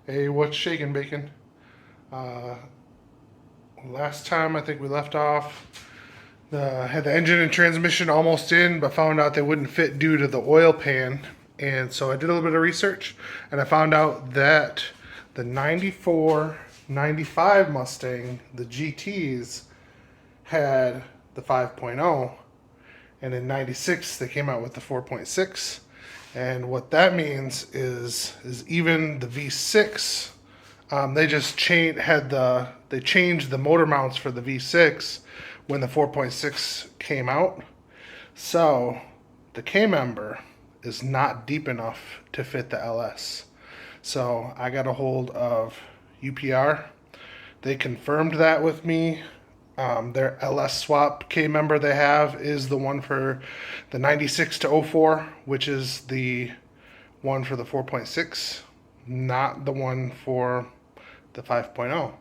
Hey, what's shaking, bacon? Uh, Last time I think we left off, had the engine and transmission almost in, but found out they wouldn't fit due to the oil pan. And so I did a little bit of research, and I found out that the 94, 95 Mustang, the GTs, had the 5.0, and in 96 they came out with the 4.6. And what that means is even the V6, they just they changed the motor mounts for the V6 when the 4.6 came out. So the K Member is not deep enough to fit the LS. So I got a hold of UPR. They confirmed that with me. Their LS swap K Member they have is the one for the 96 to 04, which is the one for the 4.6, not the one for the 5.0.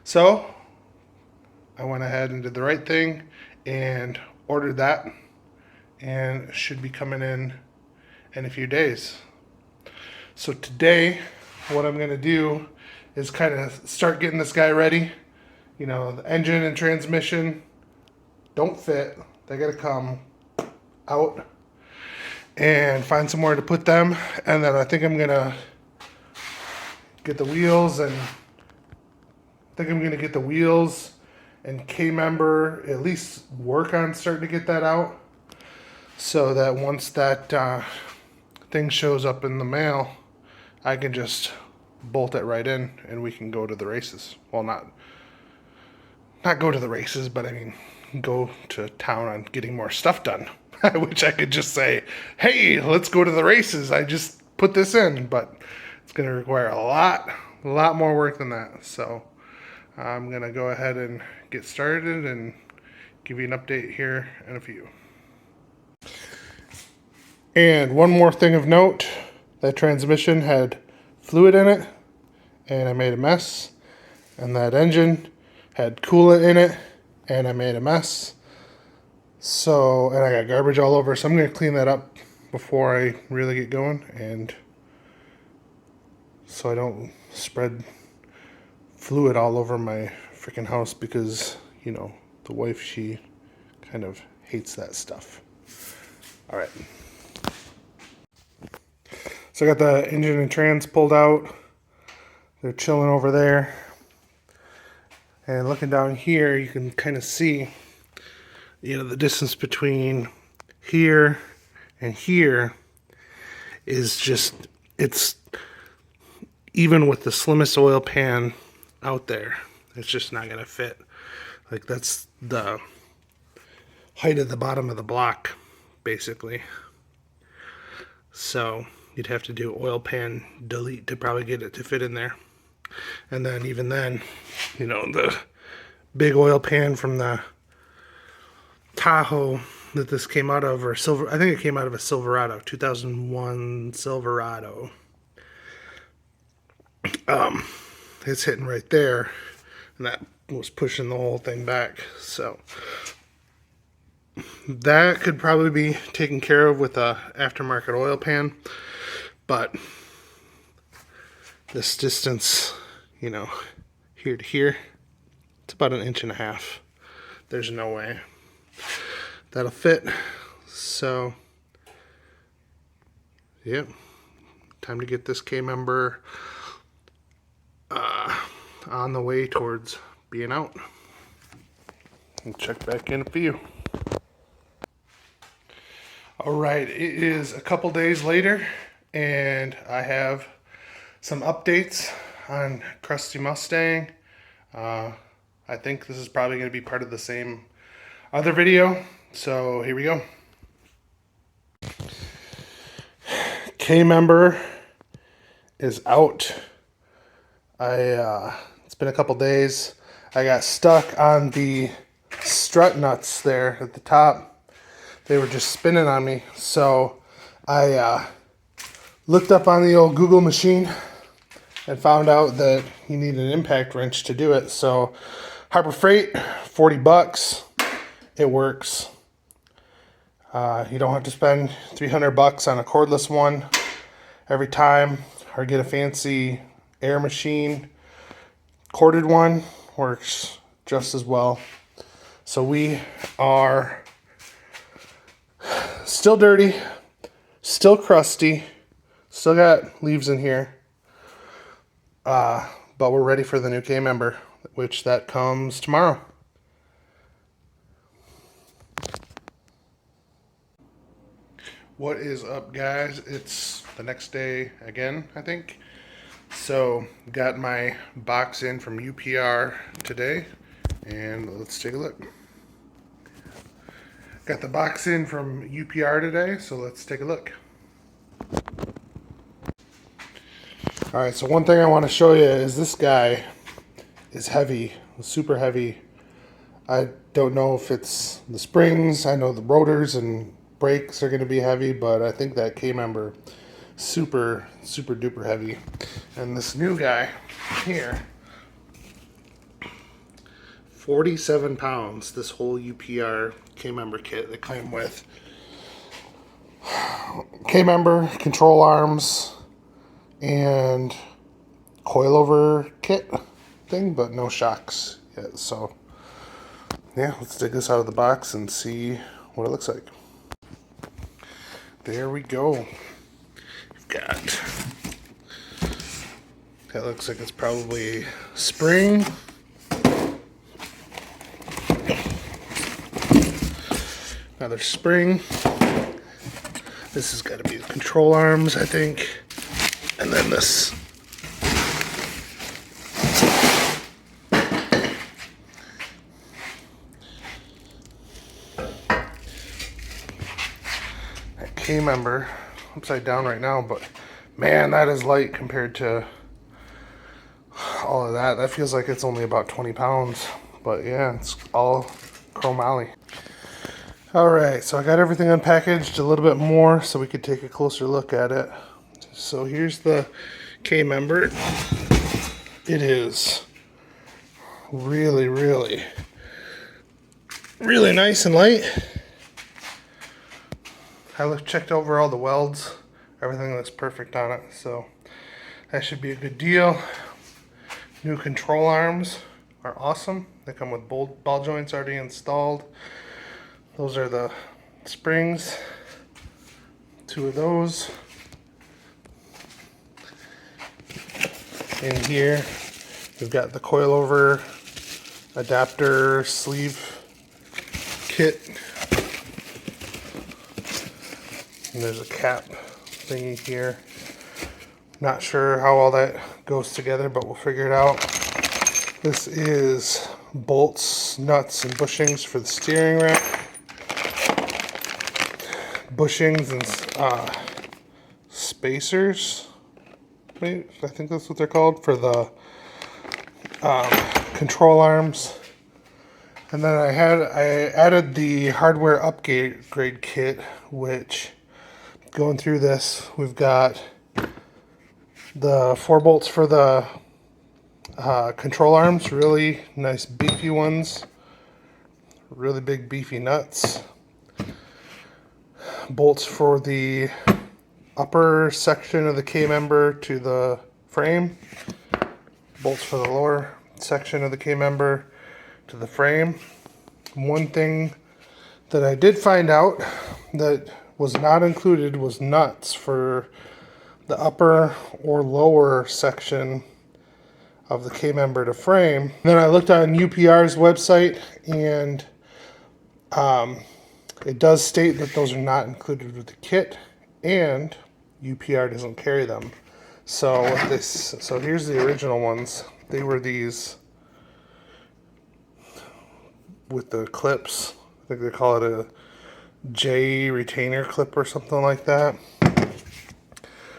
So I went ahead and did the right thing and ordered that, and it should be coming in a few days. So today what I'm going to do is kind of start getting this guy ready. You know, the engine and transmission don't fit. They got to come out and find somewhere to put them. And then I think I'm going to get the wheels and K Member at least work on starting to get that out, so that once that thing shows up in the mail, I can just bolt it right in and we can go to the races. Well, not go to the races, but I mean go to town on getting more stuff done. Which I could just say, hey, let's go to the races. I just put this in, but it's going to require a lot more work than that. So I'm going to go ahead and get started and give you an update here in a few. And one more thing of note, that transmission had fluid in it and I made a mess. And that engine had coolant in it and I made a mess. So, and I got garbage all over, so I'm going to clean that up before I really get going, and so I don't spread fluid all over my freaking house, because, you know, the wife, she kind of hates that stuff. All right. So I got the engine and trans pulled out. They're chilling over there. And looking down here, you can kind of see, you know, the distance between here and here is just, it's even with the slimmest oil pan out there, it's just not going to fit. Like, that's the height of the bottom of the block, basically. So you'd have to do oil pan delete to probably get it to fit in there. And then even then, you know, the big oil pan from the Tahoe that this came out of, or I think it came out of a Silverado, 2001 Silverado. It's hitting right there, and that was pushing the whole thing back. So that could probably be taken care of with a aftermarket oil pan, but this distance, you know, here to here, it's about 1.5 inches. There's no way that'll fit. So yep, time to get this K Member on the way towards being out. And check back in a few. All right, it is a couple days later, and I have some updates on Crusty Mustang. I think this is probably going to be part of the same other video, so here we go. K Member is out. It's been a couple days. I got stuck on the strut nuts there at the top. They were just spinning on me, so I looked up on the old Google machine and found out that you need an impact wrench to do it. So Harbor Freight, $40. It works. You don't have to spend $300 on a cordless one every time, or get a fancy air machine. Corded one works just as well. So we are still dirty, still crusty, still got leaves in here, but we're ready for the new K Member, which that comes tomorrow. What is up, guys? It's the next day again, I think. So got my box in from UPR today, and let's take a look. Got the box in from UPR today, so let's take a look. Alright, so one thing I want to show you is this guy is heavy, super heavy. I don't know if it's the springs, I know the rotors and brakes are going to be heavy, but I think that K Member super duper heavy. And this new guy here, 47 pounds, this whole UPR K Member kit that came with K Member, control arms, and coilover kit thing, but no shocks yet. So yeah, let's take this out of the box and see what it looks like. There we go. You've got, that looks like it's probably spring. Another spring. This has got to be the control arms, I think. And then this. That K Member, upside down right now, but man, that is light compared to all of that. That feels like it's only about 20 pounds. But yeah, it's all chromoly. Alright, so I got everything unpackaged a little bit more so we could take a closer look at it. So here's the K Member. It is really nice and light. I checked over all the welds. Everything looks perfect on it, so that should be a good deal. New control arms are awesome. They come with ball joints already installed. Those are the springs, 2 of those. In here, we've got the coilover adapter sleeve kit. And there's a cap thingy here. Not sure how all that goes together, but we'll figure it out. This is bolts, nuts, and bushings for the steering rack. Bushings and spacers. I think that's what they're called, for the control arms. And then I added the hardware upgrade kit, which, going through this, we've got the 4 bolts for the control arms, really nice beefy ones, really big beefy nuts. Bolts for the upper section of the K Member to the frame. Bolts for the lower section of the K Member to the frame. One thing that I did find out that was not included was nuts for the upper or lower section of the K Member to frame. Then I looked on UPR's website, and it does state that those are not included with the kit, and UPR doesn't carry them. So here's the original ones. They were these with the clips. I think they call it a J retainer clip or something like that.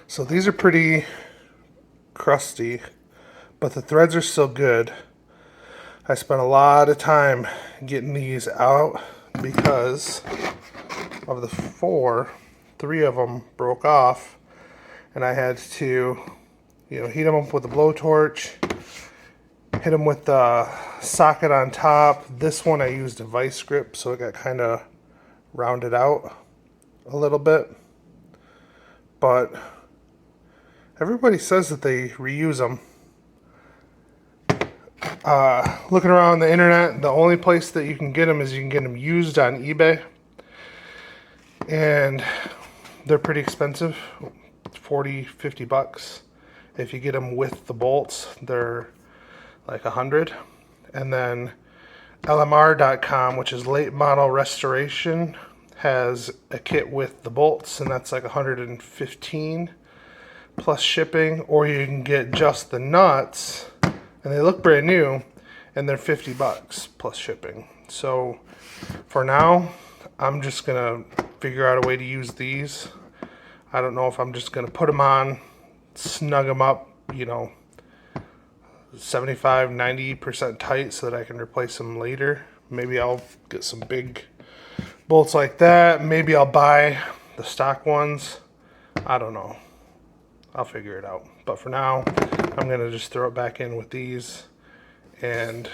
So these are pretty crusty, but the threads are still good. I spent a lot of time getting these out because of the 3 of them broke off, and I had to, heat them up with a blowtorch, hit them with the socket on top. This one I used a vice grip, so it got kind of rounded out a little bit. But everybody says that they reuse them, Looking around the internet, the only place that you can get them is you can get them used on eBay. And they're pretty expensive, 40, 50 bucks. If you get them with the bolts, they're like 100. And then LMR.com, which is Late Model Restoration, has a kit with the bolts, and that's like 115 plus shipping. Or you can get just the nuts, and they look brand new, and they're 50 bucks plus shipping. So for now, I'm just gonna figure out a way to use these. I don't know if I'm just gonna put them on, snug them up, you know, 75, 90% tight so that I can replace them later. Maybe I'll get some big bolts like that. Maybe I'll buy the stock ones. I don't know. I'll figure it out. But for now, I'm gonna just throw it back in with these and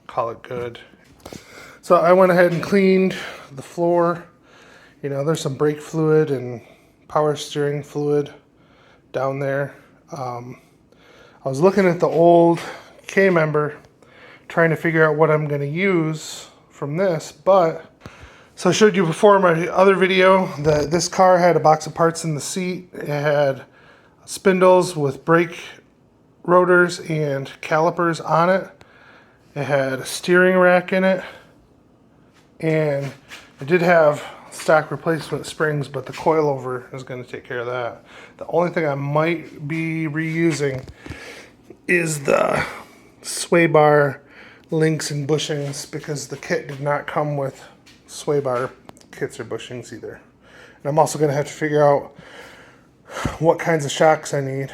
call it good. So I went ahead and cleaned the floor. You know, there's some brake fluid and power steering fluid down there. I was looking at the old K Member, trying to figure out what I'm going to use from this, but so I showed you before in my other video that this car had a box of parts in the seat. It had spindles with brake rotors and calipers on it. It had a steering rack in it, and it did have stock replacement springs, but the coilover is going to take care of that. The only thing I might be reusing is the sway bar links and bushings, because the kit did not come with sway bar kits or bushings either. And I'm also going to have to figure out what kinds of shocks I need.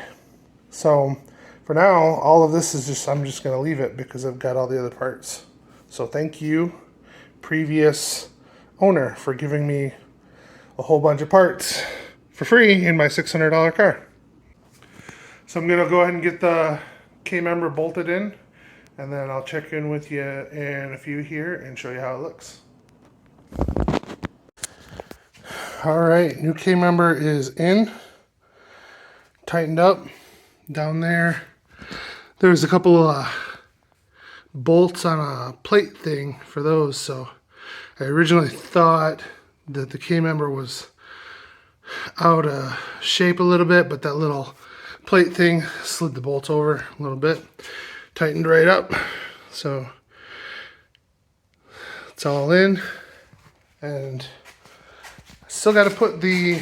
So for now, all of this is just, I'm just going to leave it because I've got all the other parts. So thank you, previous owner, for giving me a whole bunch of parts for free in my $600 car. So I'm going to go ahead and get the K Member bolted in, and then I'll check in with you in a few here and show you how it looks. Alright, new K Member is in, tightened up. Down there, there's a couple of bolts on a plate thing for those, so I originally thought that the K Member was out of shape a little bit, but that little plate thing slid the bolts over a little bit, tightened right up. So it's all in, and I still got to put the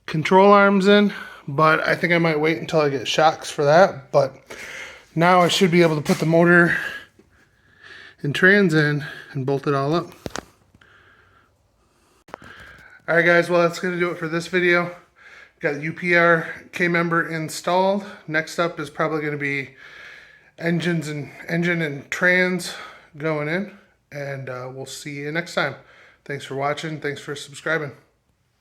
control arms in, but I think I might wait until I get shocks for that. But now I should be able to put the motor and trans in and bolt it all up. Alright guys, well that's going to do it for this video. Got the UPR K Member installed. Next up is probably going to be engine and trans going in, and we'll see you next time. Thanks for watching. Thanks for subscribing.